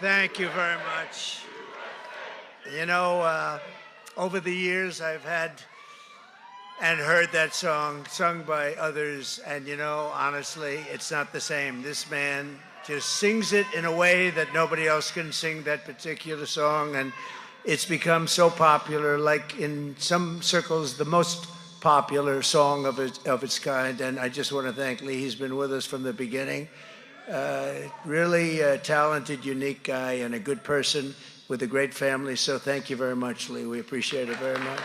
Thank you very much. You know, over the years, I've had and heard that song sung by others, and honestly, it's not the same. This man just sings it in a way that nobody else can sing that particular song, and it's become so popular, like in some circles, the most popular song of its kind. And I just want to thank Lee. He's been with us from the beginning. Really talented, unique guy, and a good person with a great family. So thank you very much, Lee. We appreciate it very much.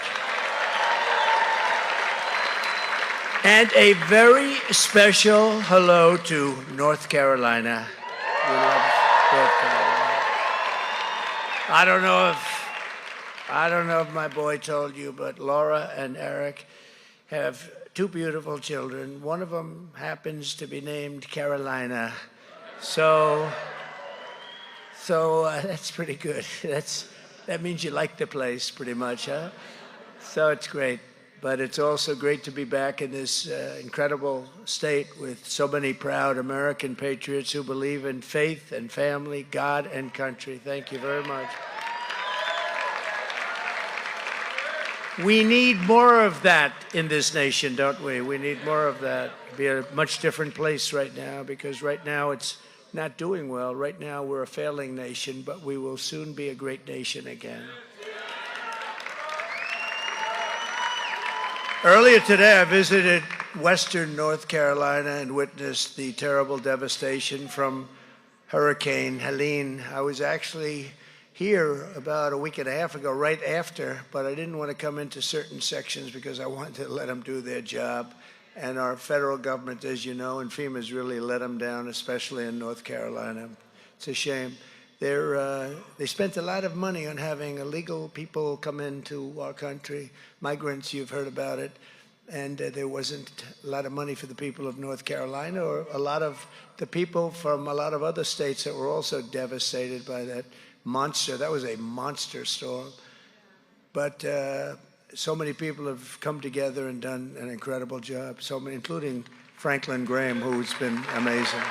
And a very special hello to North Carolina. We love North Carolina. I don't know if my boy told you, but Laura and Eric have two beautiful children. One of them happens to be named Carolina. So that's pretty good. That means you like the place pretty much, huh? So it's great. But it's also great to be back in this incredible state with so many proud American patriots who believe in faith and family, God and country. Thank you very much. We need more of that in this nation, don't we? We need more of that. It'd be a much different place right now, because right now it's not doing well. Right now we're a failing nation, but we will soon be a great nation again. Earlier today, I visited western North Carolina and witnessed the terrible devastation from Hurricane Helene. I was actually here about a week and a half ago, right after, but I didn't want to come into certain sections because I wanted to let them do their job. And our federal government, as you know, and FEMA's really let them down, especially in North Carolina. It's a shame. They spent a lot of money on having illegal people come into our country, migrants, you've heard about it, and there wasn't a lot of money for the people of North Carolina or a lot of the people from a lot of other states that were also devastated by that monster. That was a monster storm. But so many people have come together and done an incredible job, so many, including Franklin Graham, who's been amazing.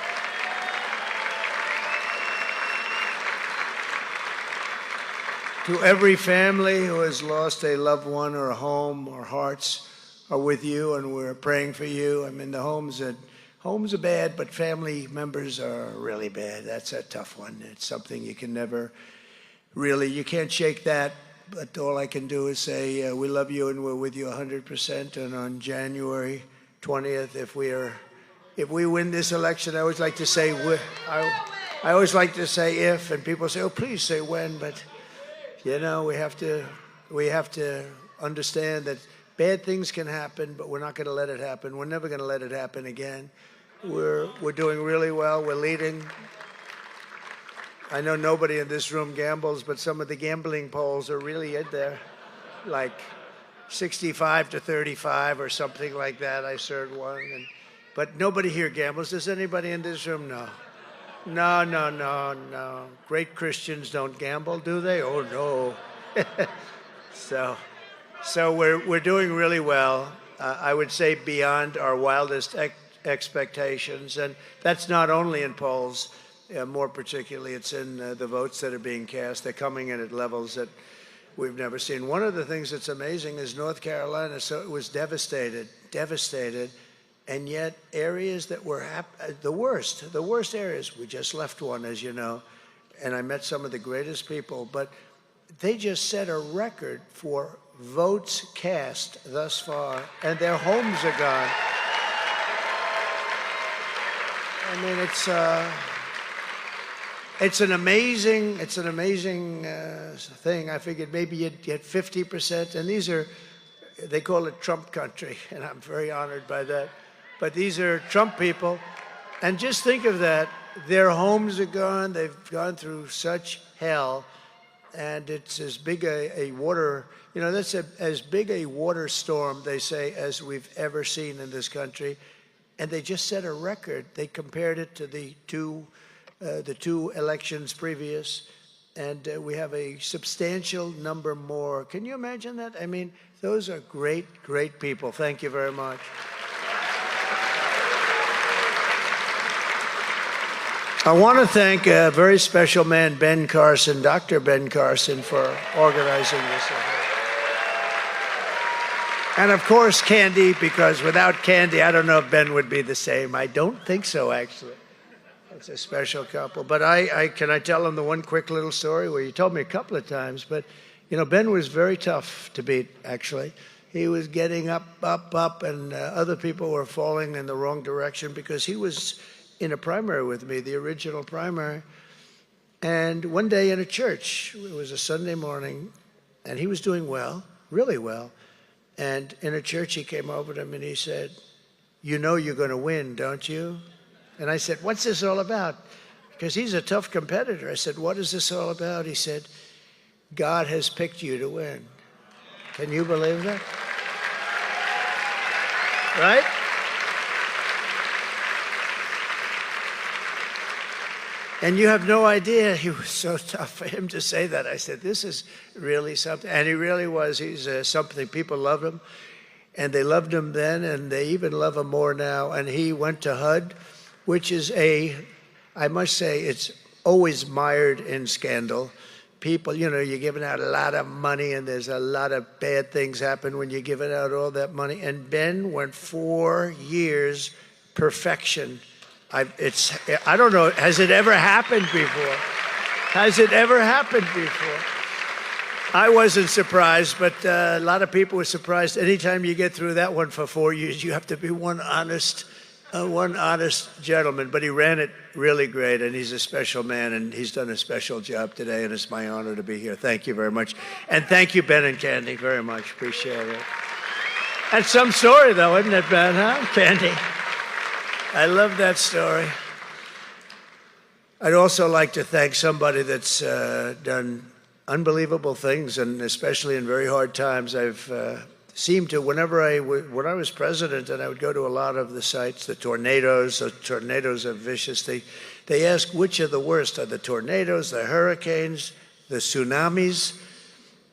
To every family who has lost a loved one or a home, our hearts are with you, and we're praying for you. I mean, the homes are bad, but family members are really bad. That's a tough one. It's something you can never really, you can't shake that, but all I can do is say we love you and we're with you 100%. And on January 20th, if we win this election, I always like to say I always like to say if, and people say, oh, please say when, but we have to understand that bad things can happen, but we're not going to let it happen. We're never going to let it happen again. We're doing really well. We're leading. I know nobody in this room gambles, but some of the gambling polls are really in there, like 65 to 35 or something like that. I served one, but nobody here gambles. Does anybody in this room? No. No. Great Christians don't gamble, do they? Oh, no. So we're doing really well. I would say beyond our wildest expectations. And that's not only in polls. More particularly, it's in the votes that are being cast. They're coming in at levels that we've never seen. One of the things that's amazing is North Carolina, so it was devastated. And yet areas that were the worst areas, we just left one, as you know, and I met some of the greatest people, but they just set a record for votes cast thus far, and their homes are gone. I mean, it's an amazing thing. I figured maybe you'd get 50%, and they call it Trump country, and I'm very honored by that. But these are Trump people. And just think of that. Their homes are gone. They've gone through such hell. And it's as big a water, that's as big a water storm, they say, as we've ever seen in this country. And they just set a record. They compared it to the two elections previous. And we have a substantial number more. Can you imagine that? I mean, those are great, great people. Thank you very much. I want to thank a very special man, Ben Carson, Dr. Ben Carson, for organizing this event. And of course, Candy, because without Candy, I don't know if Ben would be the same. I don't think so, actually. It's a special couple. But can I tell them the one quick little story where you told me a couple of times, but Ben was very tough to beat, actually. He was getting up, and other people were falling in the wrong direction because he was in a primary with me, the original primary. And one day in a church, it was a Sunday morning, and he was doing well, really well. And in a church, he came over to me and he said, "You know you're going to win, don't you?" And I said, "What's this all about?" Because he's a tough competitor. I said, "What is this all about?" He said, "God has picked you to win." Can you believe that? Right? And you have no idea, he was so tough for him to say that. I said, this is really something. And he really was. He's something. People love him. And they loved him then, and they even love him more now. And he went to HUD, which is I must say, it's always mired in scandal. People, you're giving out a lot of money, and there's a lot of bad things happen when you're giving out all that money. And Ben went 4 years, perfection. I don't know, has it ever happened before? Has it ever happened before? I wasn't surprised, but a lot of people were surprised. Anytime you get through that one for 4 years, you have to be one honest gentleman. But he ran it really great, and he's a special man, and he's done a special job today, and it's my honor to be here. Thank you very much. And thank you, Ben and Candy, very much. Appreciate it. That's some story, though, isn't it, Ben, huh, Candy? I love that story. I'd also like to thank somebody that's done unbelievable things, and especially in very hard times. I've seemed to, when I was president, and I would go to a lot of the sites, the tornadoes are vicious. They ask which are the worst, are the tornadoes, the hurricanes, the tsunamis?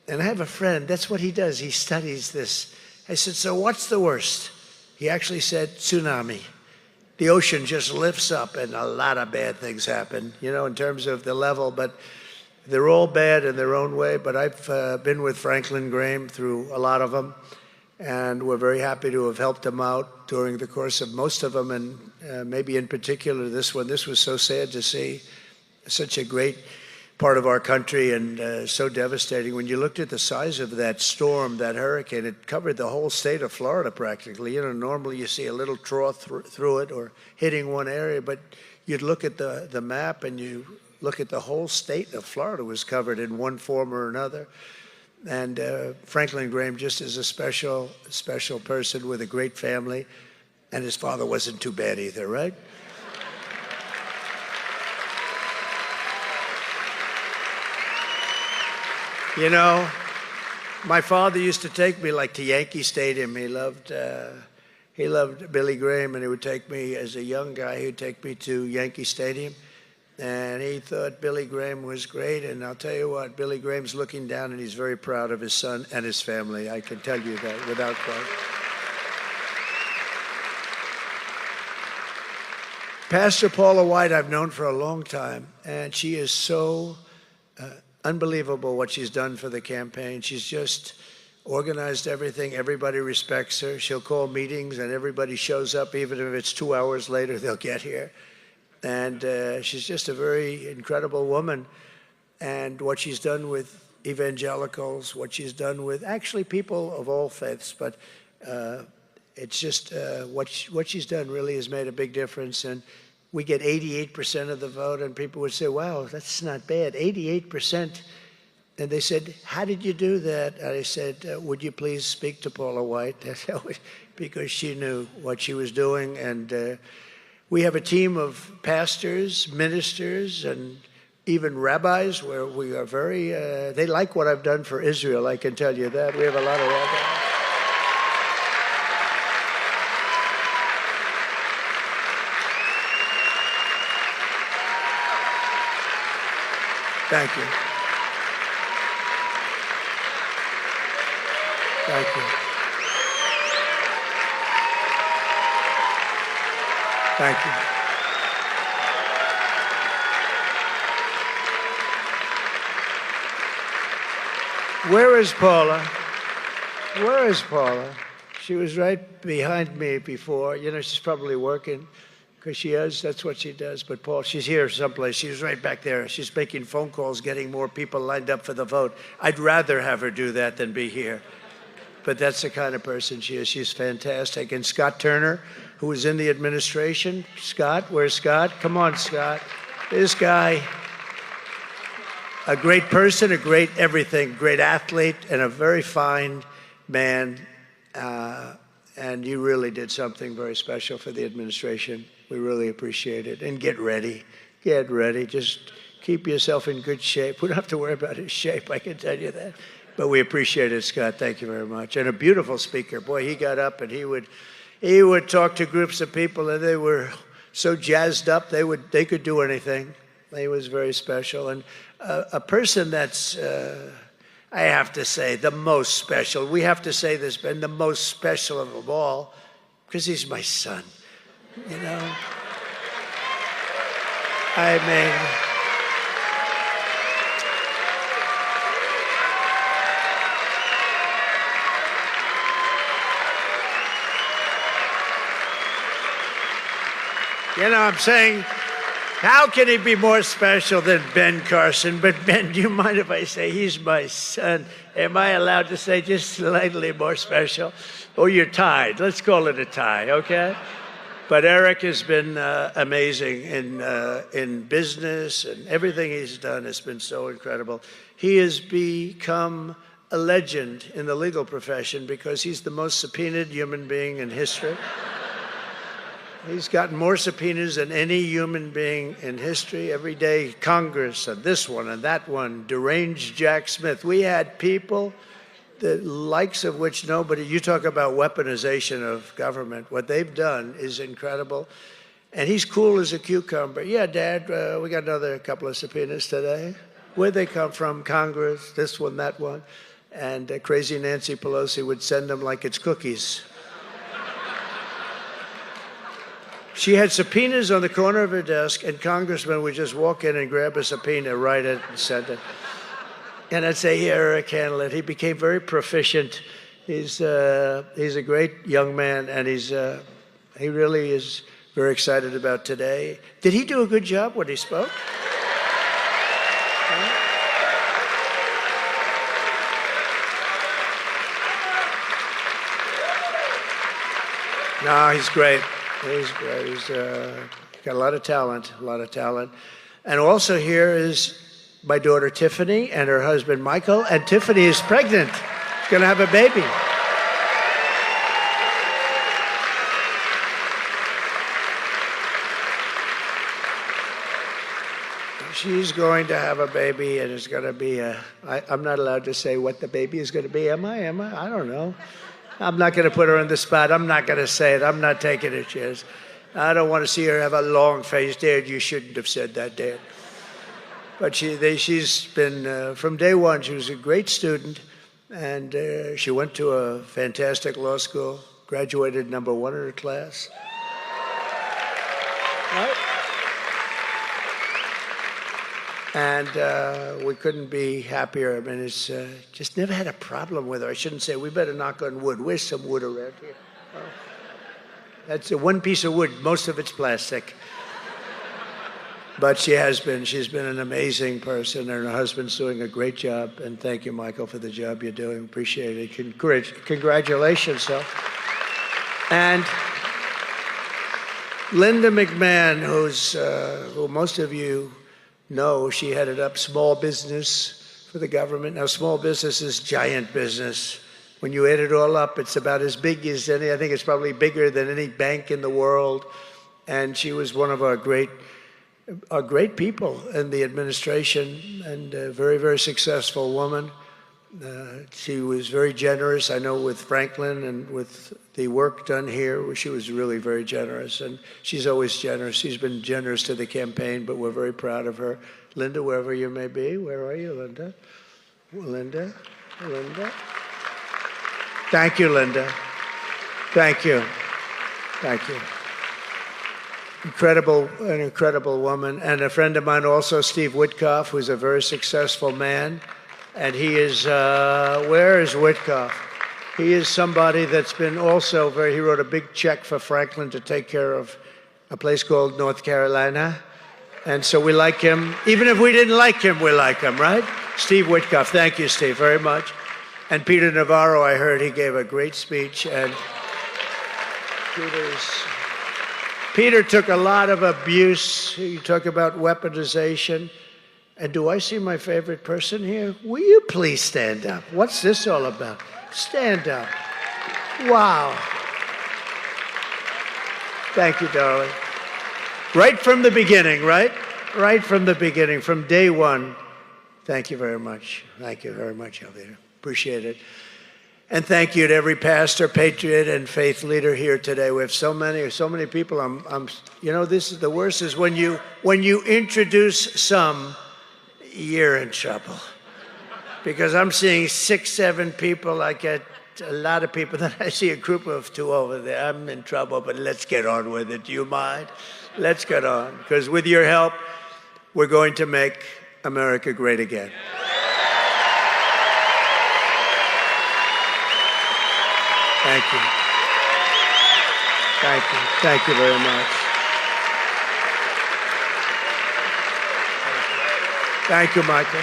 And I have a friend, that's what he does, he studies this. I said, so what's the worst? He actually said, tsunami. The ocean just lifts up and a lot of bad things happen, in terms of the level, but they're all bad in their own way. But I've been with Franklin Graham through a lot of them, and we're very happy to have helped him out during the course of most of them, and maybe in particular this one. This was so sad to see, such a great part of our country, and so devastating. When you looked at the size of that storm, that hurricane, it covered the whole state of Florida practically. Normally you see a little trough through it or hitting one area, but you'd look at the map and you look at the whole state of Florida was covered in one form or another. And Franklin Graham just is a special person with a great family, and his father wasn't too bad either, right? My father used to take me to Yankee Stadium. He loved Billy Graham, and he would take me as a young guy. He'd take me to Yankee Stadium, and he thought Billy Graham was great. And I'll tell you what, Billy Graham's looking down, and he's very proud of his son and his family. I can tell you that without question. Pastor Paula White, I've known for a long time, and she is so unbelievable what she's done for the campaign. She's just organized everything. Everybody respects her. She'll call meetings and everybody shows up. Even if it's 2 hours later, they'll get here. And she's just a very incredible woman. And what she's done with evangelicals, what she's done with actually people of all faiths, but it's just what she's done really has made a big difference. And we get 88% of the vote, and people would say, wow, that's not bad, 88%. And they said, how did you do that? And I said, would you please speak to Paula White? Because she knew what she was doing. And we have a team of pastors, ministers, and even rabbis where we are very, they like what I've done for Israel, I can tell you that. We have a lot of rabbis. Thank you. Thank you. Thank you. Where is Paula? Where is Paula? She was right behind me before. You know, she's probably working because she is. That's what she does. But Paul, she's here someplace. She's right back there. She's making phone calls, getting more people lined up for the vote. I'd rather have her do that than be here. But that's the kind of person she is. She's fantastic. And Scott Turner, who was in the administration. Scott, where's Scott? Come on, Scott. This guy, a great person, a great everything, great athlete, and a very fine man. And you really did something very special for the administration. We really appreciate it. And get ready. Get ready. Just keep yourself in good shape. We don't have to worry about his shape, I can tell you that. But we appreciate it, Scott. Thank you very much. And a beautiful speaker. Boy, he got up and he would talk to groups of people, and they were so jazzed up they could do anything. He was very special, and a person that's I have to say the most special. We have to say this, Ben, the most special of them all, because he's my son. You know, I mean. You know, I'm saying, how can he be more special than Ben Carson? But Ben, do you mind if I say he's my son? Am I allowed to say just slightly more special? Oh, you're tied. Let's call it a tie, okay? But Eric has been amazing in business, and everything he's done has been so incredible. He has become a legend in the legal profession because he's the most subpoenaed human being in history. He's gotten more subpoenas than any human being in history. Every day, Congress, and this one and that one, deranged Jack Smith. We had people, the likes of which nobody, you talk about weaponization of government. What they've done is incredible. And he's cool as a cucumber. Yeah, Dad, we got another couple of subpoenas today. Where'd they come from? Congress, this one, that one. And crazy Nancy Pelosi would send them like it's cookies. She had subpoenas on the corner of her desk, and congressmen would just walk in and grab a subpoena, write it, and send it. And I'd say, here, Eric, handle it. He became very proficient. He's a great young man, and he really is very excited about today. Did he do a good job when he spoke? No, he's great. He's great. He's got a lot of talent, And also here is my daughter Tiffany and her husband Michael. And Tiffany is pregnant. She's going to have a baby. She's going to have a baby, and it's going to be I'm not allowed to say what the baby is going to be, am I? I don't know. I'm not going to put her on the spot. I'm not going to say it. I'm not taking a chance. I don't want to see her have a long face. Dad, you shouldn't have said that, Dad. But she's been, from day one, she was a great student, and she went to a fantastic law school, graduated number 1 in her class. Right? And we couldn't be happier. I mean, it's just never had a problem with her. I shouldn't say, we better knock on wood. Where's some wood around here? Oh. That's one piece of wood. Most of it's plastic. But she's been an amazing person, and her husband's doing a great job. And thank you, Michael, for the job you're doing. Appreciate it. Congratulations, so. And Linda McMahon, who most of you know, she headed up small business for the government. Now, small business is giant business. When you add it all up, it's about as big as any, I think it's probably bigger than any bank in the world. And she was one of our great people in the administration, and a very, very successful woman. She was very generous, I know, with Franklin and with the work done here. She was really very generous, and she's always generous. She's been generous to the campaign, but we're very proud of her. Linda, wherever you may be, where are you, Linda? Linda? Thank you, Linda. Thank you. An incredible woman. And a friend of mine also, Steve Witkoff, who's a very successful man. And he is, where is Whitcoff? He is somebody that's been also he wrote a big check for Franklin to take care of a place called North Carolina. And so we like him. Even if we didn't like him, we like him, right? Steve Whitcoff. Thank you, Steve, very much. And Peter Navarro, I heard he gave a great speech. And Peter took a lot of abuse. You talk about weaponization. And do I see my favorite person here? Will you please stand up? What's this all about? Stand up. Wow. Thank you, darling. Right from the beginning, right? Right from the beginning, from day one. Thank you very much. Thank you very much, Elvira. Appreciate it. And thank you to every pastor, patriot, and faith leader here today. We have so many people. You know, this is the worst is when you introduce some, you're in trouble. Because I'm seeing 6, 7 people. I get a lot of people. Then I see a group of 2 over there. I'm in trouble, but let's get on with it. Do you mind? Let's get on. Because with your help, we're going to make America great again. Thank you. Thank you. Thank you very much. Thank you, Michael.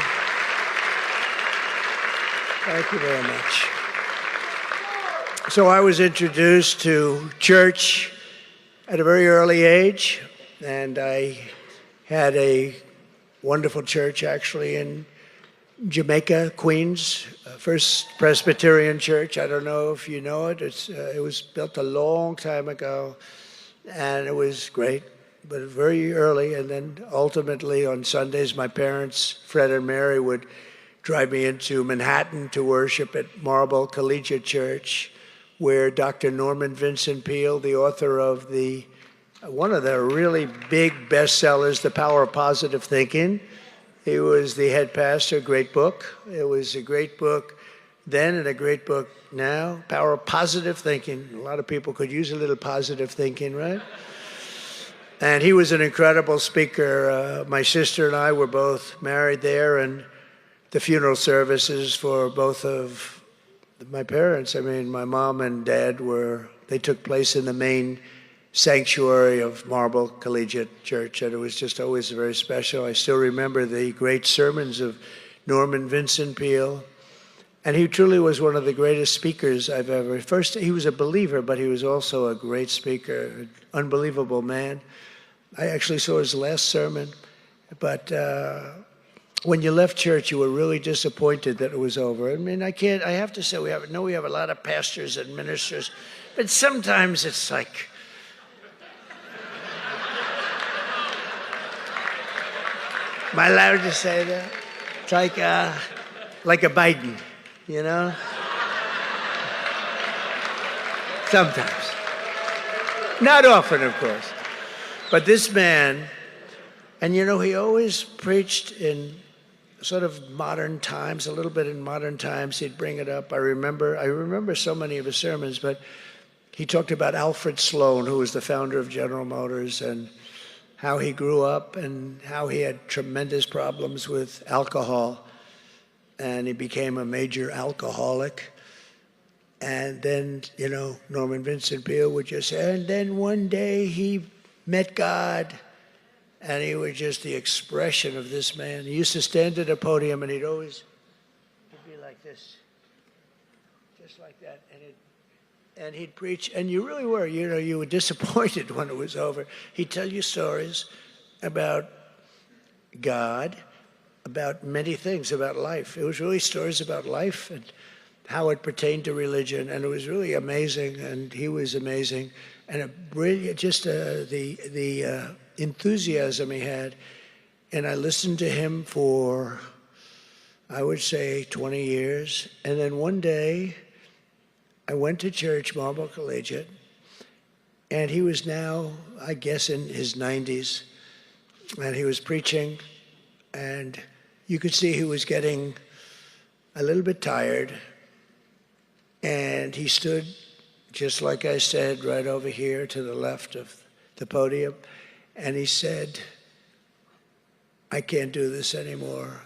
Thank you very much. So I was introduced to church at a very early age, and I had a wonderful church actually in Jamaica, Queens, First Presbyterian Church. I don't know if you know it. It was built a long time ago, and it was great, but very early. And then ultimately on Sundays, my parents, Fred and Mary, would drive me into Manhattan to worship at Marble Collegiate Church, where Dr. Norman Vincent Peale, the author of one of the really big bestsellers, The Power of Positive Thinking, he was the head pastor. Great book. It was a great book then and a great book now. Power of Positive Thinking. A lot of people could use a little positive thinking, right? And he was an incredible speaker. My sister and I were both married there, and the funeral services for both of my parents, I mean, my mom and dad they took place in the main sanctuary of Marble Collegiate Church, and it was just always very special. I still remember the great sermons of Norman Vincent Peale, and he truly was one of the greatest speakers I've ever. First, he was a believer, but he was also a great speaker, an unbelievable man. I actually saw his last sermon, but when you left church, you were really disappointed that it was over. I mean, I have to say, we have a lot of pastors and ministers, but sometimes it's like, am I allowed to say that? It's like a Biden, you know? Sometimes. Not often, of course. But this man, and you know, he always preached in sort of modern times, a little bit in modern times. He'd bring it up. I remember so many of his sermons, but he talked about Alfred Sloan, who was the founder of General Motors, and how he grew up and how he had tremendous problems with alcohol, and he became a major alcoholic. And then, you know, Norman Vincent Peale would just say, and then one day he met God, and he was just the expression of this man. He used to stand at a podium, and he'd be like this, just like that, and he'd preach, and you really were, you know, you were disappointed when it was over. He'd tell you stories about God, about many things, about life. It was really stories about life and how it pertained to religion, and it was really amazing, and he was amazing, and a brilliant, just the enthusiasm he had. And I listened to him for, I would say, 20 years, and then one day, I went to church, Marble Collegiate, and he was now, I guess, in his 90s, and he was preaching, and you could see he was getting a little bit tired, and he stood, just like I said, right over here to the left of the podium, and he said, I can't do this anymore.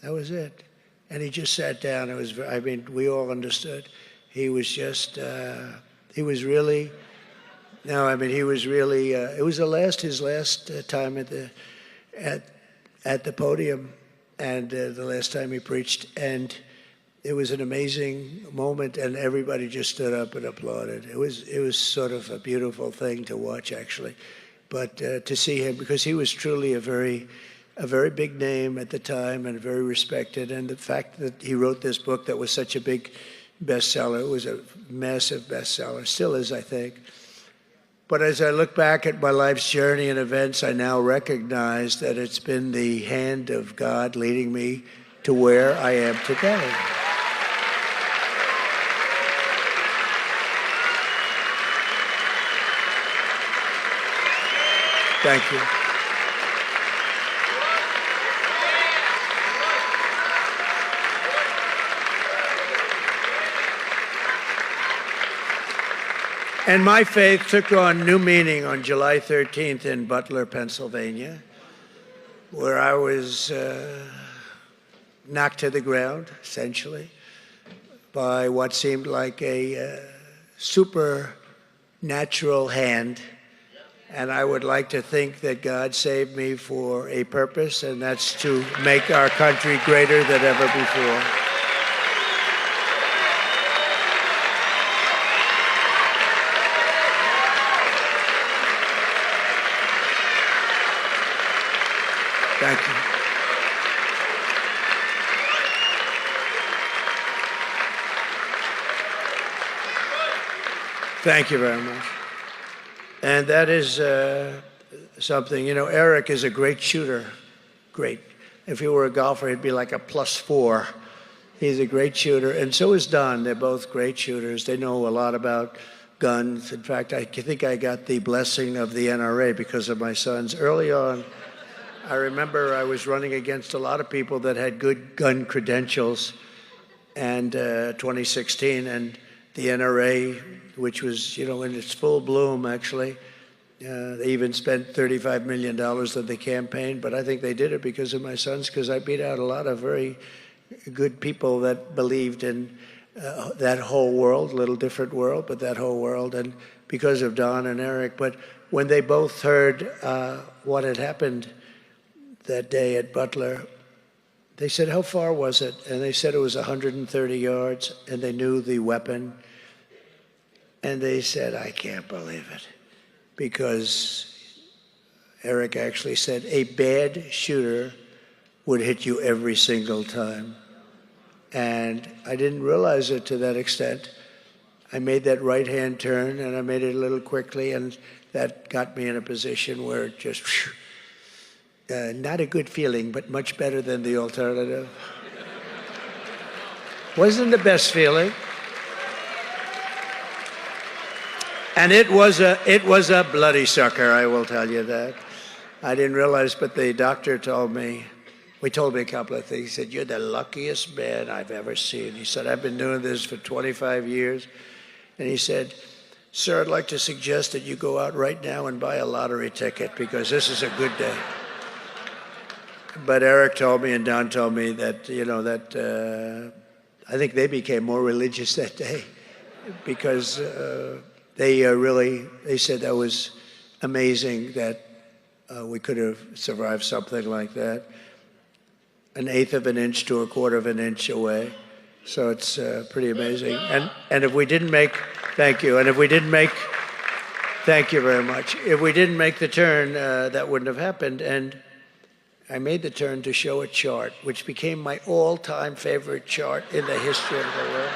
That was it. And he just sat down. It was, I mean, we all understood. He was just, he was really, no, I mean, he was really, it was his last time at the podium, and the last time he preached. And it was an amazing moment, and everybody just stood up and applauded. It was sort of a beautiful thing to watch, actually. But to see him, because he was truly a very big name at the time and very respected. And the fact that he wrote this book that was such a big bestseller, it was a massive bestseller, still is, I think. But as I look back at my life's journey and events, I now recognize that it's been the hand of God leading me to where I am today. Thank you. And my faith took on new meaning on July 13th in Butler, Pennsylvania, where I was knocked to the ground, essentially, by what seemed like a supernatural hand. And I would like to think that God saved me for a purpose, and that's to make our country greater than ever before. Thank you. Thank you very much. And that is something, you know, Eric is a great shooter. Great. If he were a golfer, he'd be like a +4. He's a great shooter. And so is Don. They're both great shooters. They know a lot about guns. In fact, I think I got the blessing of the NRA because of my sons. Early on, I remember I was running against a lot of people that had good gun credentials, and 2016, and the NRA, which was, you know, in its full bloom, actually, they even spent $35 million on the campaign, but I think they did it because of my sons, because I beat out a lot of very good people that believed in that whole world, a little different world, but that whole world, and because of Don and Eric. But when they both heard what had happened that day at Butler, they said, how far was it? And they said it was 130 yards, and they knew the weapon. And they said, I can't believe it. Because Eric actually said, a bad shooter would hit you every single time. And I didn't realize it to that extent. I made that right-hand turn, and I made it a little quickly, and that got me in a position where it just, not a good feeling, but much better than the alternative. Wasn't the best feeling. And it was a bloody sucker, I will tell you that. I didn't realize, but the doctor told me, he told me a couple of things. He said, you're the luckiest man I've ever seen. He said, I've been doing this for 25 years. And he said, sir, I'd like to suggest that you go out right now and buy a lottery ticket, because this is a good day. But Eric told me and Don told me that, you know, that I think they became more religious that day, because they said that was amazing that we could have survived something like that, 1/8 of an inch to 1/4 of an inch away. So it's pretty amazing. And if we didn't make, thank you. And if we didn't make, thank you very much. If we didn't make the turn, that wouldn't have happened. And I made the turn to show a chart, which became my all-time favorite chart in the history of the world.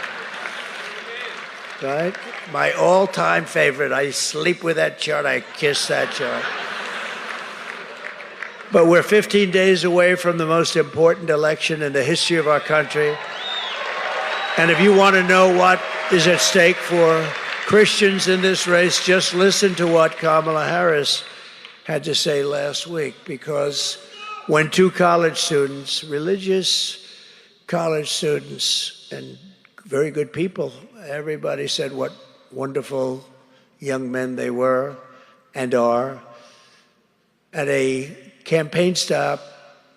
Right? My all-time favorite. I sleep with that chart. I kiss that chart. But we're 15 days away from the most important election in the history of our country. And if you want to know what is at stake for Christians in this race, just listen to what Kamala Harris had to say last week. Because when two college students, religious college students, and very good people, everybody said what wonderful young men they were and are. At a campaign stop,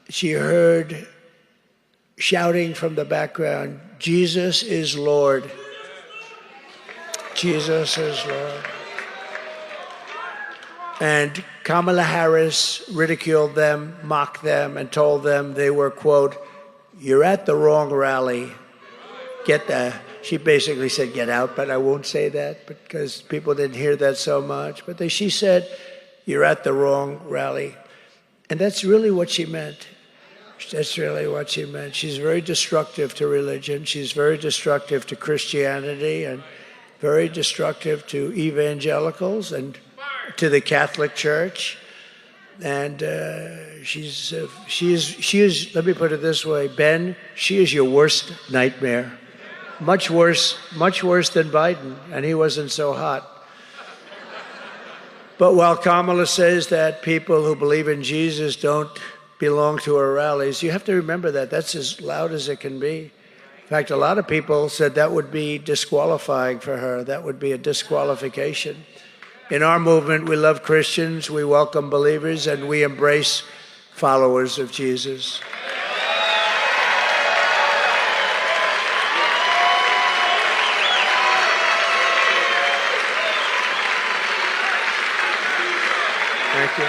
she heard shouting from the background, "Jesus is Lord. Jesus is Lord." And Kamala Harris ridiculed them, mocked them, and told them they were, quote, "You're at the wrong rally. She basically said, "Get out," but I won't say that because people didn't hear that so much. But she said, "You're at the wrong rally." And that's really what she meant. That's really what she meant. She's very destructive to religion. She's very destructive to Christianity and very destructive to evangelicals and to the Catholic Church. And she is, let me put it this way, Ben, she is your worst nightmare. Much worse than Biden, and he wasn't so hot. But while Kamala says that people who believe in Jesus don't belong to her rallies, you have to remember that that's as loud as it can be. In fact, a lot of people said that would be disqualifying for her. That would be a disqualification. In our movement, we love Christians, we welcome believers, and we embrace followers of Jesus. Thank you.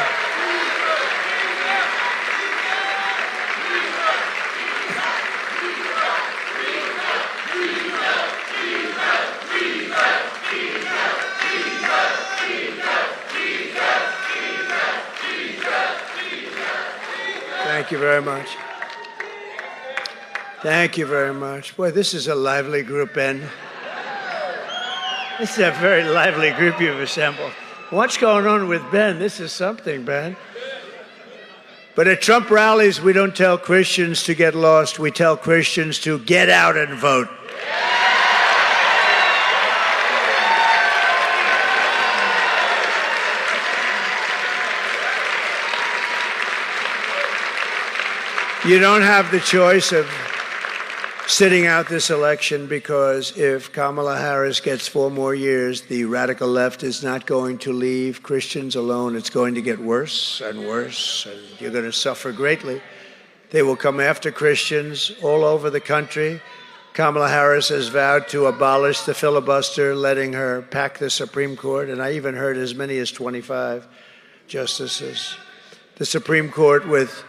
Thank you very much. Thank you very much. Boy, this is a lively group, Ben. This is a very lively group you've assembled. What's going on with Ben? This is something, Ben. But at Trump rallies, we don't tell Christians to get lost. We tell Christians to get out and vote. You don't have the choice of sitting out this election, because if Kamala Harris gets 4 more years, the radical left is not going to leave Christians alone. It's going to get worse and worse, and you're going to suffer greatly. They will come after Christians all over the country. Kamala Harris has vowed to abolish the filibuster, letting her pack the Supreme Court, and I even heard as many as 25 justices. The Supreme Court with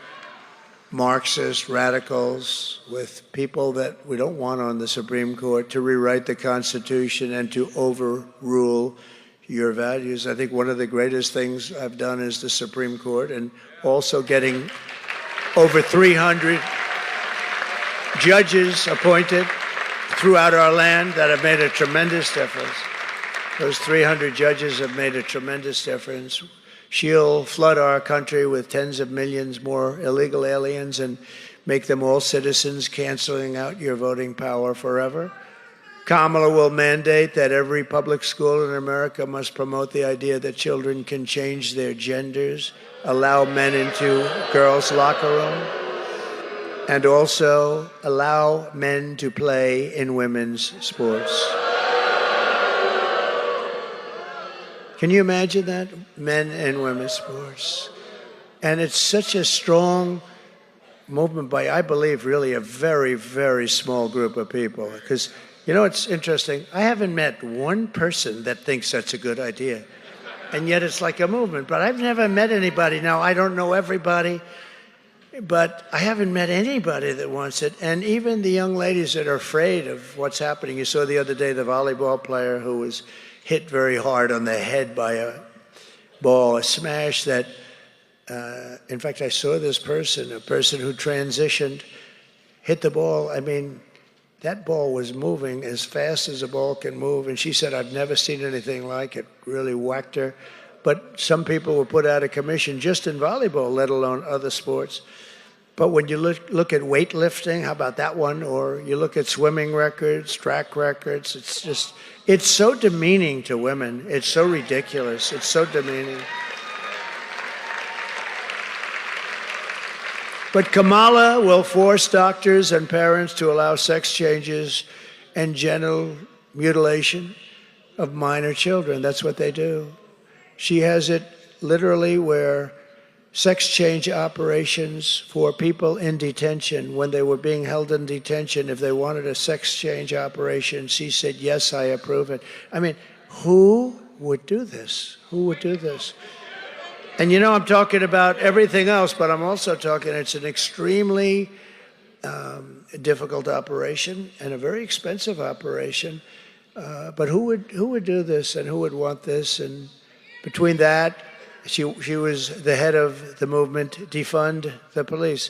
Marxist radicals, with people that we don't want on the Supreme Court, to rewrite the Constitution and to overrule your values. I think one of the greatest things I've done is the Supreme Court, and also getting over 300 judges appointed throughout our land that have made a tremendous difference. Those 300 judges have made a tremendous difference. She'll flood our country with tens of millions more illegal aliens and make them all citizens, canceling out your voting power forever. Kamala will mandate that every public school in America must promote the idea that children can change their genders, allow men into girls' locker room, and also allow men to play in women's sports. Can you imagine that? Men and women's sports. And it's such a strong movement by, I believe, really a very, very small group of people. Because, you know, it's interesting. I haven't met one person that thinks that's a good idea. And yet it's like a movement. But I've never met anybody. Now, I don't know everybody, but I haven't met anybody that wants it. And even the young ladies that are afraid of what's happening. You saw the other day the volleyball player who was hit very hard on the head by a ball, a smash that, in fact, I saw this person, a person who transitioned, hit the ball. I mean, that ball was moving as fast as a ball can move. And she said, "I've never seen anything like it." Really whacked her. But some people were put out of commission just in volleyball, let alone other sports. But when you look at weightlifting, how about that one? Or you look at swimming records, track records, it's so demeaning to women. It's so ridiculous. It's so demeaning. But Kamala will force doctors and parents to allow sex changes and genital mutilation of minor children. That's what they do. She has it literally where sex change operations for people in detention when they were being held in detention. If they wanted a sex change operation, she said, yes, I approve it. I mean, who would do this? Who would do this? And you know, I'm talking about everything else, but I'm also talking, it's an extremely difficult operation and a very expensive operation. But who would do this, and who would want this? And between that, she was the head of the movement, Defund the Police.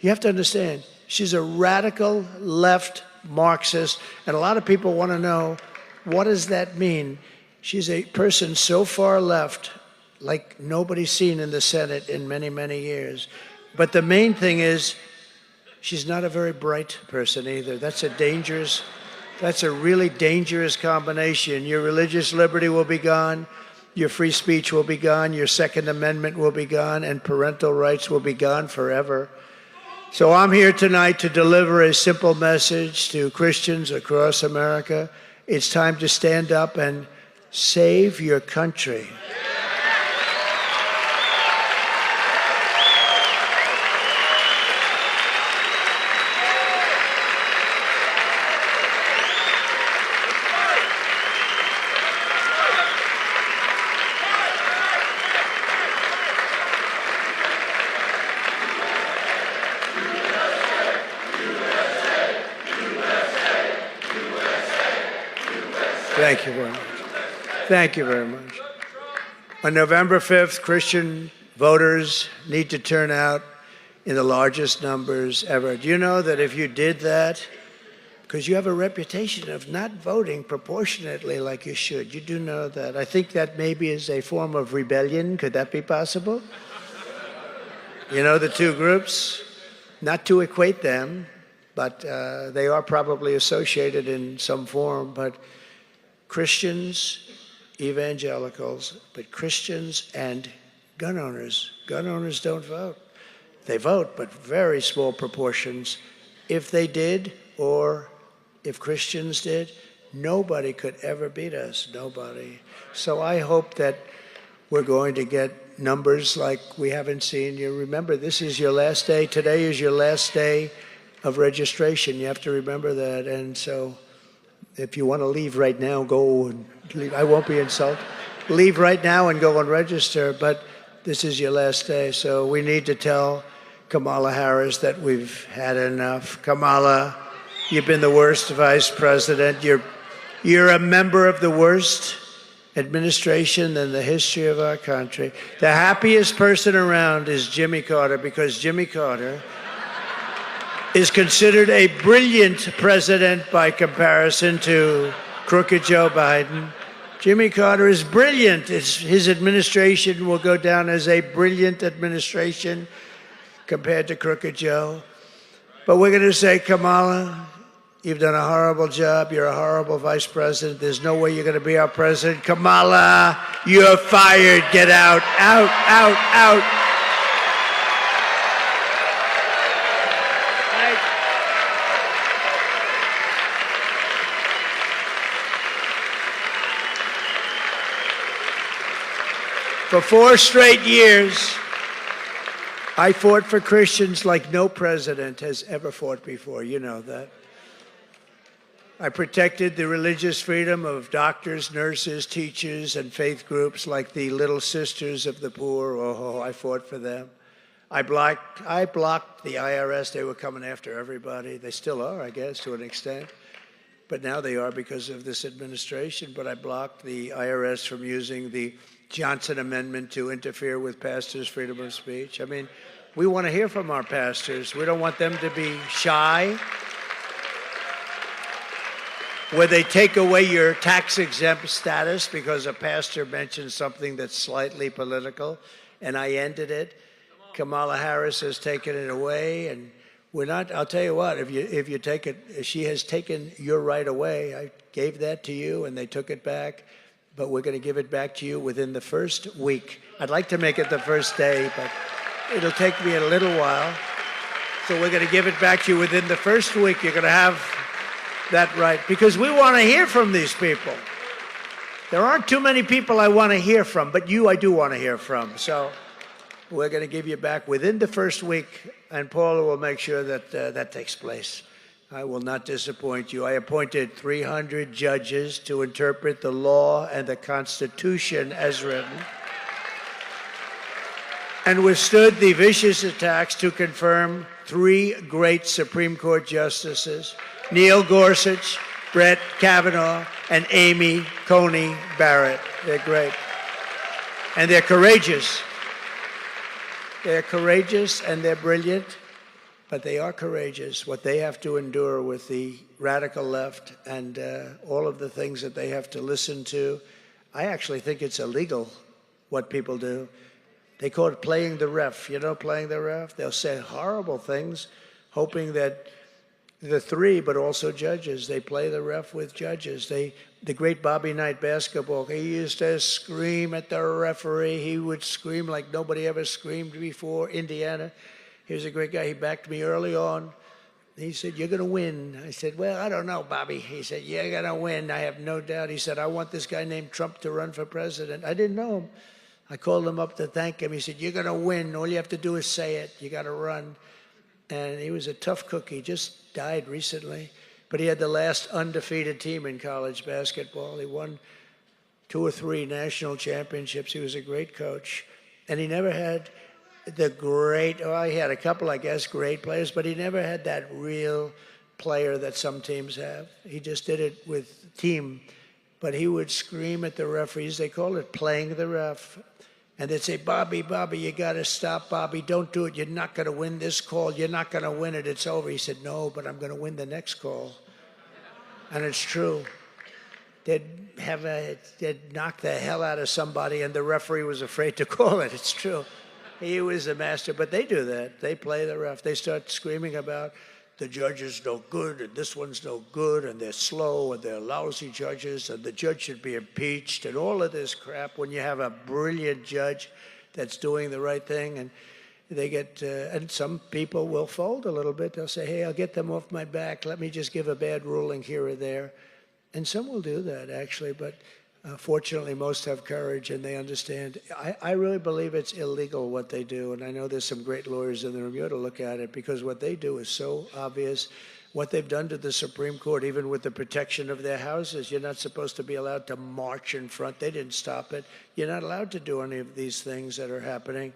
You have to understand, she's a radical left Marxist, and a lot of people want to know, what does that mean? She's a person so far left, like nobody's seen in the Senate in many, many years. But the main thing is, she's not a very bright person either. That's a really dangerous combination. Your religious liberty will be gone, your free speech will be gone, your Second Amendment will be gone, and parental rights will be gone forever. So I'm here tonight to deliver a simple message to Christians across America. It's time to stand up and save your country. Thank you very much. Thank you very much. On November 5th, Christian voters need to turn out in the largest numbers ever. Do you know that if you did that, because you have a reputation of not voting proportionately like you should, you do know that. I think that maybe is a form of rebellion. Could that be possible? You know the two groups? Not to equate them, but they are probably associated in some form. But Christians, evangelicals, but Christians and gun owners. Gun owners don't vote. They vote, but very small proportions. If they did, or if Christians did, nobody could ever beat us, nobody. So I hope that we're going to get numbers like we haven't seen. You remember, this is your last day. Today is your last day of registration. You have to remember that. And so if you want to leave right now, go and leave. I won't be insulted. Leave right now and go and register, but this is your last day. So we need to tell Kamala Harris that we've had enough. Kamala, you've been the worst vice president. You're a member of the worst administration in the history of our country. The happiest person around is Jimmy Carter, because Jimmy Carter is considered a brilliant president by comparison to crooked Joe Biden. Jimmy Carter is brilliant. His administration will go down as a brilliant administration compared to crooked Joe. But we're going to say, Kamala, you've done a horrible job. You're a horrible vice president. There's no way you're going to be our president. Kamala, you're fired. Get out, out, out, out. For 4 straight years, I fought for Christians like no president has ever fought before. You know that. I protected the religious freedom of doctors, nurses, teachers, and faith groups like the Little Sisters of the Poor. Oh, I fought for them. I blocked the IRS. They were coming after everybody. They still are, I guess, to an extent. But now they are because of this administration. But I blocked the IRS from using the Johnson Amendment to interfere with pastors' freedom of speech. I mean, we want to hear from our pastors. We don't want them to be shy, where they take away your tax-exempt status because a pastor mentioned something that's slightly political, and I ended it. Kamala Harris has taken it away, and we're not. I'll tell you what. If you take it, she has taken your right away. I gave that to you, and they took it back. But we're going to give it back to you within the first week. I'd like to make it the first day, but it'll take me a little while. So we're going to give it back to you within the first week. You're going to have that right, because we want to hear from these people. There aren't too many people I want to hear from, but you I do want to hear from. So We're going to give you back within the first week, and Paula will make sure that that takes place. I will not disappoint you. I appointed 300 judges to interpret the law and the Constitution as written, and withstood the vicious attacks to confirm 3 great Supreme Court justices, Neil Gorsuch, Brett Kavanaugh, and Amy Coney Barrett. They're great. And they're courageous. They're courageous and they're brilliant, but they are courageous. What they have to endure with the radical left and all of the things that they have to listen to, I actually think it's illegal what people do. They call it playing the ref. You know, playing the ref? They'll say horrible things, hoping that the 3, but also judges, they play the ref with judges. The great Bobby Knight basketball, he used to scream at the referee. He would scream like nobody ever screamed before. Indiana, he was a great guy. He backed me early on. He said, "You're going to win." I said, "Well, I don't know, Bobby." He said, "You're going to win. I have no doubt." He said, "I want this guy named Trump to run for president." I didn't know him. I called him up to thank him. He said, "You're going to win. All you have to do is say it. You got to run." And he was a tough cookie. Just died recently. But he had the last undefeated team in college basketball. He won 2 or 3 national championships. He was a great coach. And he never had the great, he had a couple, I guess, great players, but he never had that real player that some teams have. He just did it with team. But he would scream at the referees. They call it playing the ref. And they'd say, "Bobby, you got to stop, Bobby. Don't do it. You're not going to win this call. You're not going to win it. It's over." He said, "No, but I'm going to win the next call." And it's true. They'd knock the hell out of somebody, and the referee was afraid to call it. It's true. He was a master. But they do that. They play the ref. They start screaming about the judge is no good, and this one's no good, and they're slow, and they're lousy judges, and the judge should be impeached, and all of this crap when you have a brilliant judge that's doing the right thing. And they get, and some people will fold a little bit. They'll say, "Hey, I'll get them off my back. Let me just give a bad ruling here or there." And some will do that, actually, but fortunately, most have courage and they understand. I really believe it's illegal what they do, and I know there's some great lawyers in the room. You ought to look at it, because what they do is so obvious. What they've done to the Supreme Court, even with the protection of their houses, you're not supposed to be allowed to march in front. They didn't stop it. You're not allowed to do any of these things that are happening.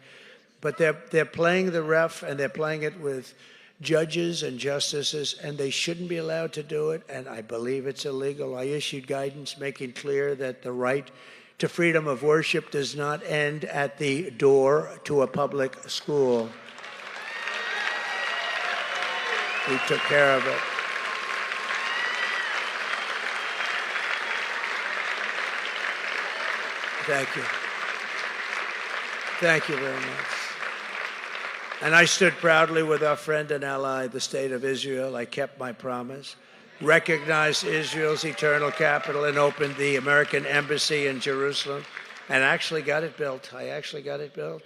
But they're playing the ref, and they're playing it with judges and justices, and they shouldn't be allowed to do it, and I believe it's illegal. I issued guidance making clear that the right to freedom of worship does not end at the door to a public school. We took care of it. Thank you. Thank you very much. And I stood proudly with our friend and ally, the State of Israel. I kept my promise, recognized Israel's eternal capital, and opened the American embassy in Jerusalem, and actually got it built. I actually got it built.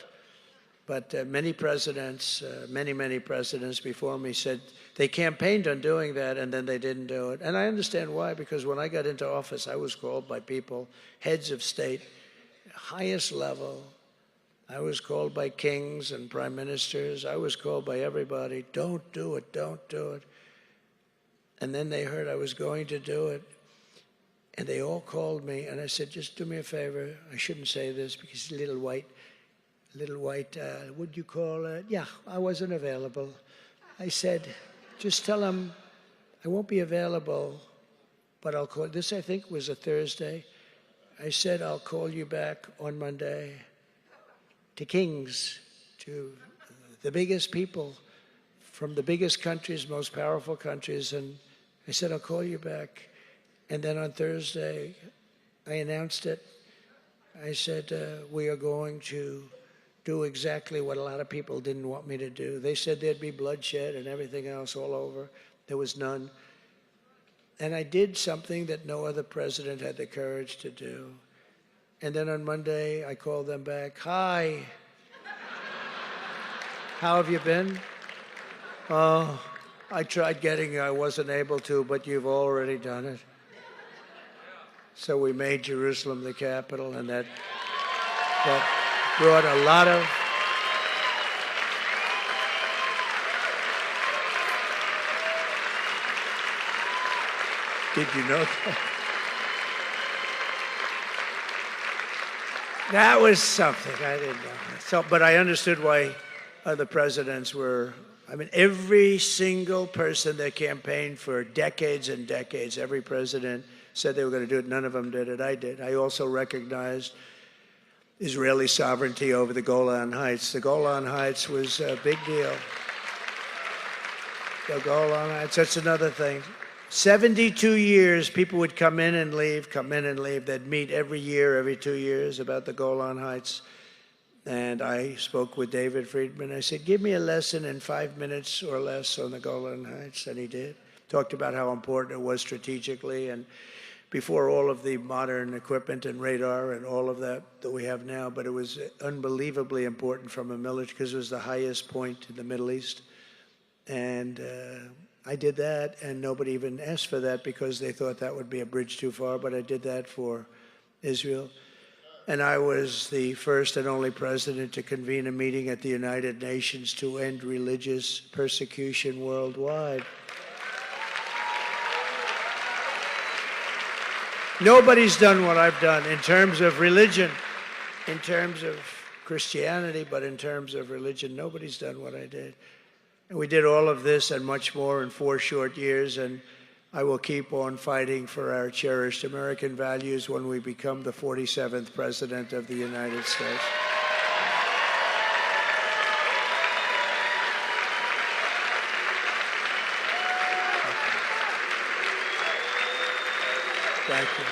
But many presidents, many presidents before me said they campaigned on doing that, and then they didn't do it. And I understand why, because when I got into office, I was called by people, heads of state, highest level. I was called by kings and prime ministers. I was called by everybody. Don't do it, don't do it. And then they heard I was going to do it, and they all called me, and I said, "Just do me a favor." I shouldn't say this because little white, what'd you call it? Yeah, I wasn't available. I said, "Just tell them I won't be available, but I'll call." This, I think, was a Thursday. I said, "I'll call you back on Monday." To kings, to the biggest people from the biggest countries, most powerful countries. And I said, "I'll call you back." And then on Thursday, I announced it. I said, "We are going to do exactly what a lot of people didn't want me to do." They said there'd be bloodshed and everything else all over. There was none. And I did something that no other president had the courage to do. And then on Monday, I called them back. "Hi. How have you been?" "Oh, I tried getting you. I wasn't able to, but you've already done it." So we made Jerusalem the capital, and that brought a lot of Did you know that? That was something I didn't know. So, but I understood why other presidents were. I mean, every single person that campaigned for decades and decades, every president said they were going to do it. None of them did it. I did. I also recognized Israeli sovereignty over the Golan Heights. The Golan Heights was a big deal. The Golan Heights, that's another thing. 72 years, people would come in and leave, come in and leave. They'd meet every year, every 2 years about the Golan Heights. And I spoke with David Friedman. I said, give me a lesson in 5 minutes or less on the Golan Heights. And he did. Talked about how important it was strategically. And before all of the modern equipment and radar and all of that we have now, but it was unbelievably important from a military, because it was the highest point in the Middle East. And I did that, and nobody even asked for that because they thought that would be a bridge too far, but I did that for Israel. And I was the first and only president to convene a meeting at the United Nations to end religious persecution worldwide. Nobody's done what I've done in terms of religion, in terms of Christianity, but in terms of religion, nobody's done what I did. And we did all of this and much more in 4 short years, and I will keep on fighting for our cherished American values when we become the 47th President of the United States. Thank you.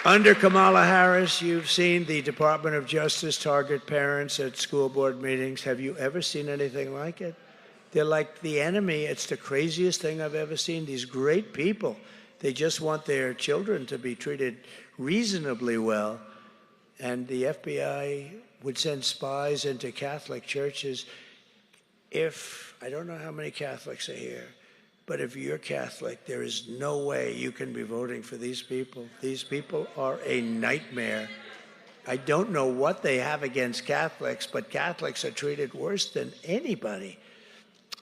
Under Kamala Harris, you've seen the Department of Justice target parents at school board meetings. Have you ever seen anything like it? They're like the enemy. It's the craziest thing I've ever seen. These great people, they just want their children to be treated reasonably well. And the FBI would send spies into Catholic churches. I don't know how many Catholics are here, but if you're Catholic, there is no way you can be voting for these people. These people are a nightmare. I don't know what they have against Catholics, but Catholics are treated worse than anybody.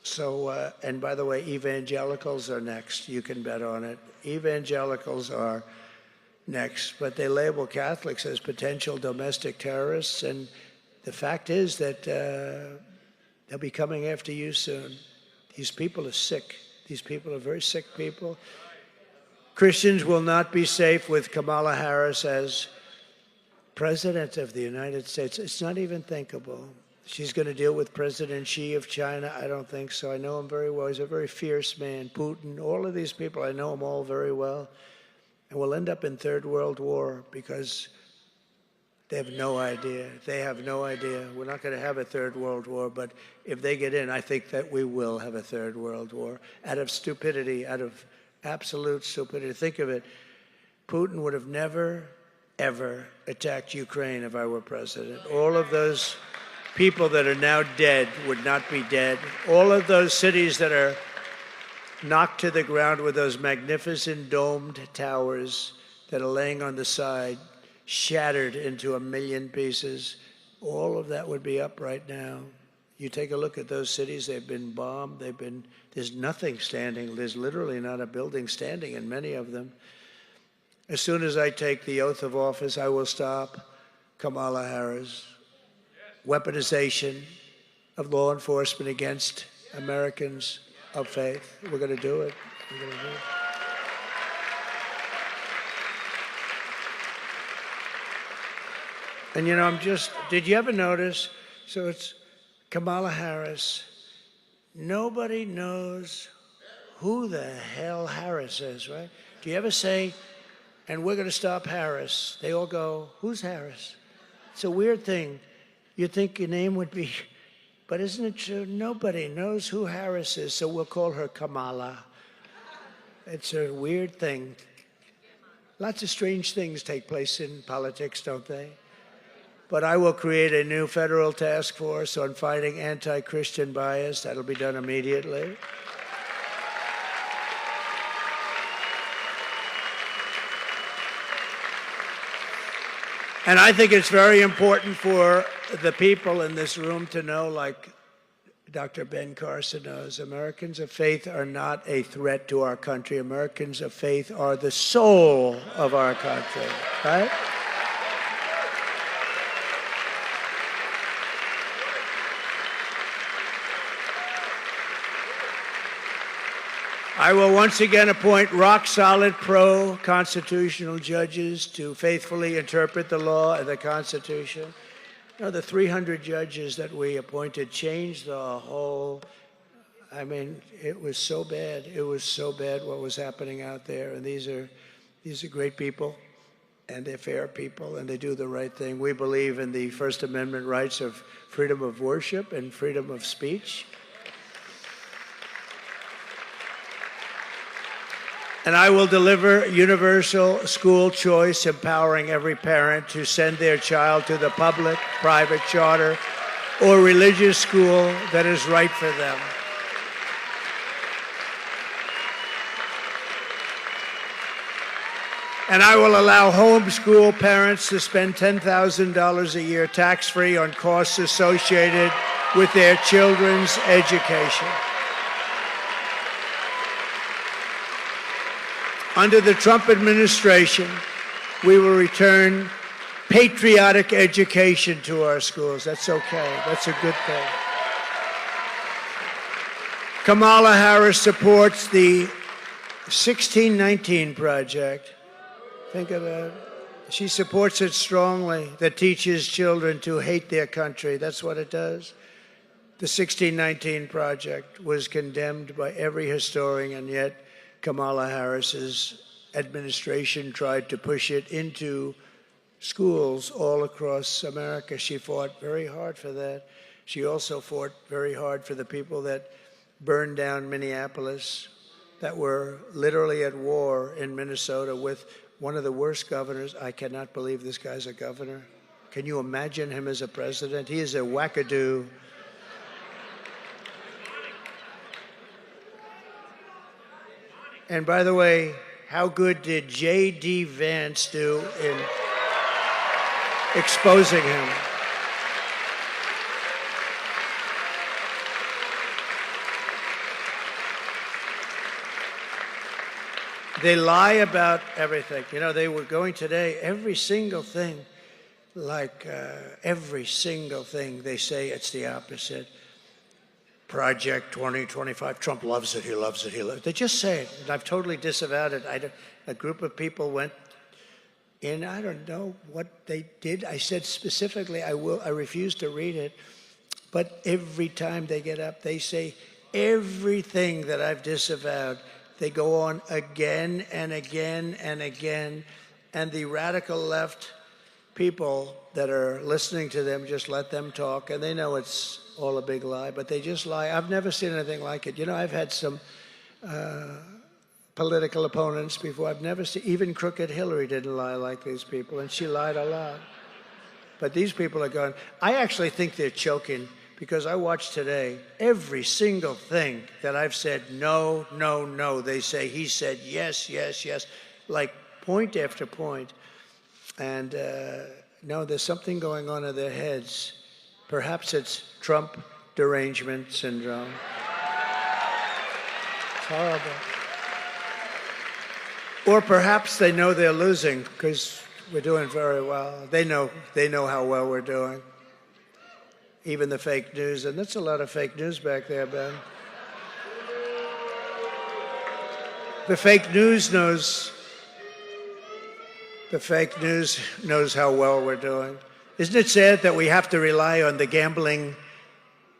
So, and by the way, evangelicals are next. You can bet on it. Evangelicals are next, but they label Catholics as potential domestic terrorists, and the fact is that they'll be coming after you soon. These people are sick. These people are very sick people. Christians will not be safe with Kamala Harris as President of the United States. It's not even thinkable. She's going to deal with President Xi of China? I don't think so. I know him very well. He's a very fierce man. Putin, all of these people, I know them all very well. And we'll end up in Third World War because they have no idea. They have no idea. We're not going to have a Third World War, but if they get in, I think that we will have a Third World War out of stupidity, out of absolute stupidity. Think of it. Putin would have never, ever attacked Ukraine if I were president. All of those people that are now dead would not be dead. All of those cities that are knocked to the ground with those magnificent domed towers that are laying on the side, shattered into 1,000,000 pieces, all of that would be up right now. You take a look at those cities, they've been bombed, there's nothing standing, there's literally not a building standing in many of them. As soon as I take the oath of office, I will stop Kamala Harris. Weaponization of law enforcement against Americans of faith. We're going to do it. We're going to do it. And you know, did you ever notice? So it's Kamala Harris. Nobody knows who the hell Harris is, right? Do you ever say, and we're going to stop Harris? They all go, who's Harris? It's a weird thing. You'd think your name would be, but isn't it true? Nobody knows who Harris is, so we'll call her Kamala. It's a weird thing. Lots of strange things take place in politics, don't they? But I will create a new federal task force on fighting anti-Christian bias. That'll be done immediately. And I think it's very important for the people in this room to know, like, Dr. Ben Carson knows, Americans of faith are not a threat to our country. Americans of faith are the soul of our country, right? I will once again appoint rock-solid pro-constitutional judges to faithfully interpret the law and the Constitution. You know, the 300 judges that we appointed changed the whole, I mean, it was so bad. It was so bad what was happening out there. And these are great people, and they're fair people, and they do the right thing. We believe in the First Amendment rights of freedom of worship and freedom of speech. And I will deliver universal school choice, empowering every parent to send their child to the public, private, charter, or religious school that is right for them. And I will allow homeschool parents to spend $10,000 a year tax-free on costs associated with their children's education. Under the Trump administration, we will return patriotic education to our schools. That's okay. That's a good thing. Kamala Harris supports the 1619 Project. Think of that. She supports it strongly, that teaches children to hate their country. That's what it does. The 1619 Project was condemned by every historian, and yet Kamala Harris's administration tried to push it into schools all across America. She fought very hard for that. She also fought very hard for the people that burned down Minneapolis, that were literally at war in Minnesota with one of the worst governors. I cannot believe this guy's a governor. Can you imagine him as a president? He is a wackadoo. And by the way, how good did J.D. Vance do in exposing him? They lie about everything. You know, they were going today, every single thing, every single thing, they say it's the opposite. Project 2025, Trump loves it, he loves it, he loves it. They just say it, and I've totally disavowed it. A group of people went in, I don't know what they did. I said specifically, I refuse to read it, but every time they get up, they say everything that I've disavowed. They go on again and again and again, and the radical left people that are listening to them just let them talk, and they know it's all a big lie, but they just lie. I've never seen anything like it. You know, I've had some political opponents before. I've never seen, even crooked Hillary didn't lie like these people, and she lied a lot. But these people are going, I actually think they're choking, because I watched today, every single thing that I've said, no, no, no, they say, he said yes, yes, yes, like point after point. And no, there's something going on in their heads. Perhaps it's Trump derangement syndrome. It's horrible. Or perhaps they know they're losing because we're doing very well. They know how well we're doing. Even the fake news, and that's a lot of fake news back there, Ben. The fake news knows how well we're doing. Isn't it sad that we have to rely on the gambling?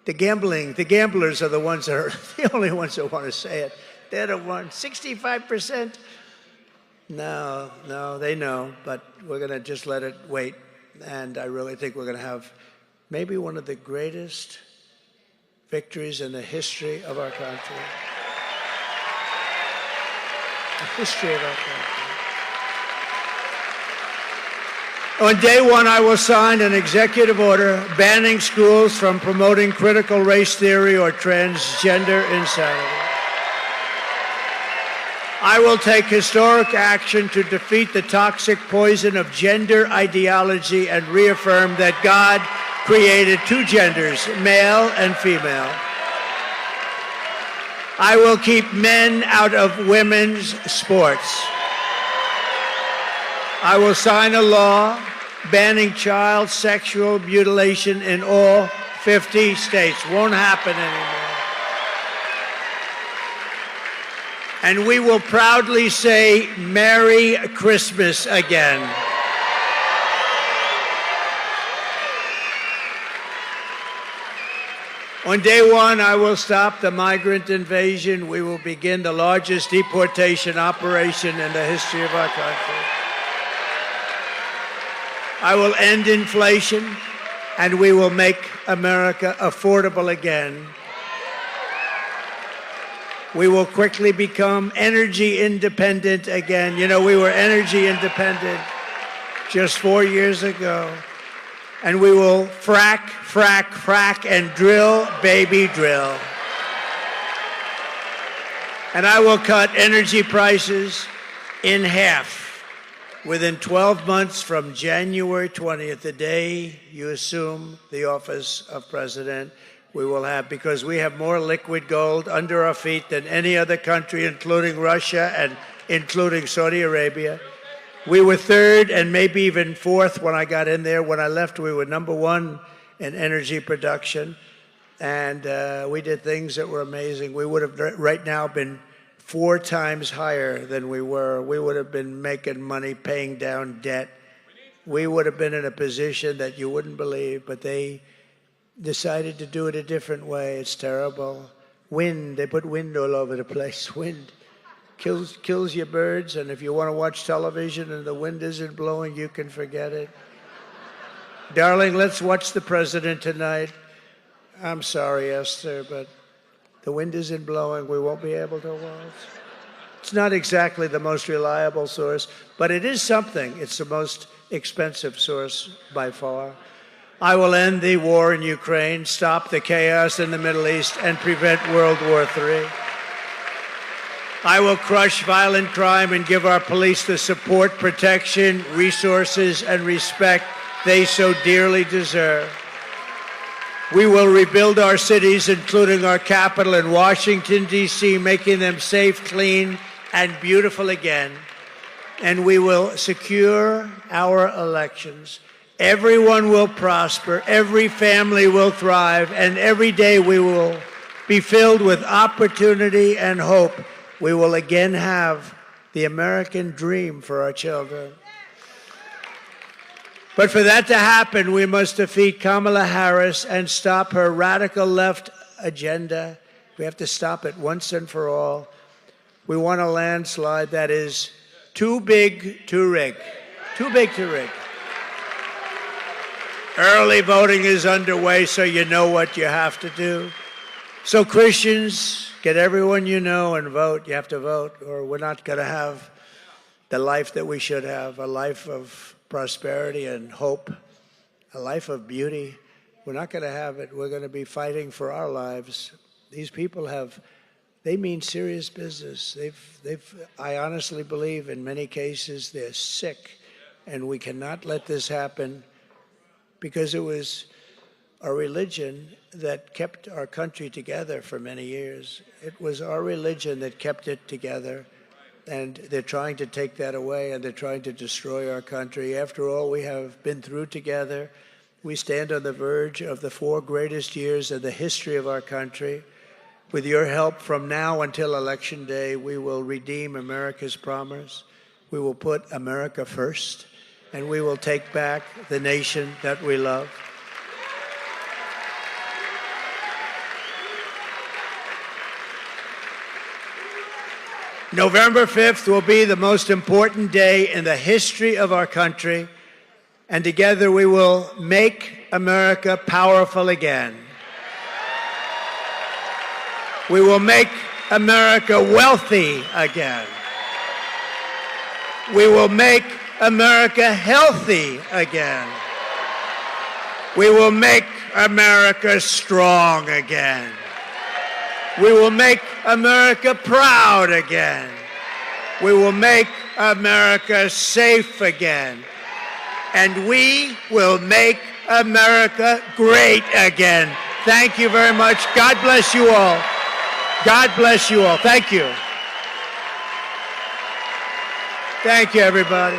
The gamblers are the ones that are the only ones that want to say it. They're the ones, 65%. No, they know, but we're going to just let it wait. And I really think we're going to have maybe one of the greatest victories in the history of our country. The history of our country. On day one, I will sign an executive order banning schools from promoting critical race theory or transgender insanity. I will take historic action to defeat the toxic poison of gender ideology and reaffirm that God created two genders, male and female. I will keep men out of women's sports. I will sign a law banning child sexual mutilation in all 50 states. Won't happen anymore. And we will proudly say Merry Christmas again. On day one, I will stop the migrant invasion. We will begin the largest deportation operation in the history of our country. I will end inflation, and we will make America affordable again. We will quickly become energy independent again. You know, we were energy independent just 4 years ago. And we will frack, frack, frack, and drill, baby, drill. And I will cut energy prices in half within 12 months from January 20th, the day you assume the office of president. We will have, because we have more liquid gold under our feet than any other country, including Russia and including Saudi Arabia. We were third and maybe even fourth when I got in there. When I left, we were number one in energy production. And we did things that were amazing. We would have right now been 4 times higher than we were. We would have been making money, paying down debt. We would have been in a position that you wouldn't believe, but they decided to do it a different way. It's terrible. Wind, they put wind all over the place. Wind. Kills your birds, and if you want to watch television and the wind isn't blowing, you can forget it. Darling, let's watch the president tonight. I'm sorry, Esther, but the wind isn't blowing. We won't be able to watch. It's not exactly the most reliable source, but it is something. It's the most expensive source by far. I will end the war in Ukraine, stop the chaos in the Middle East, and prevent World War III. I will crush violent crime and give our police the support, protection, resources, and respect they so dearly deserve. We will rebuild our cities, including our capital in Washington, D.C., making them safe, clean, and beautiful again. And we will secure our elections. Everyone will prosper, every family will thrive, and every day we will be filled with opportunity and hope. We will again have the American dream for our children. But for that to happen, we must defeat Kamala Harris and stop her radical left agenda. We have to stop it once and for all. We want a landslide that is too big to rig. Too big to rig. Early voting is underway, so you know what you have to do. So Christians, get everyone you know and vote. You have to vote, or we're not going to have the life that we should have, a life of prosperity and hope, a life of beauty. We're not going to have it. We're going to be fighting for our lives. These people they mean serious business. I honestly believe in many cases they're sick, and we cannot let this happen because it was a religion that kept our country together for many years. It was our religion that kept it together, and they're trying to take that away, and they're trying to destroy our country. After all we have been through together, we stand on the verge of the 4 greatest years in the history of our country. With your help, from now until Election Day, we will redeem America's promise. We will put America first, and we will take back the nation that we love. November 5th will be the most important day in the history of our country, and together we will make America powerful again. We will make America wealthy again. We will make America healthy again. We will make America strong again. We will make America proud again. We will make America safe again. And we will make America great again. Thank you very much. God bless you all. God bless you all. Thank you. Thank you, everybody.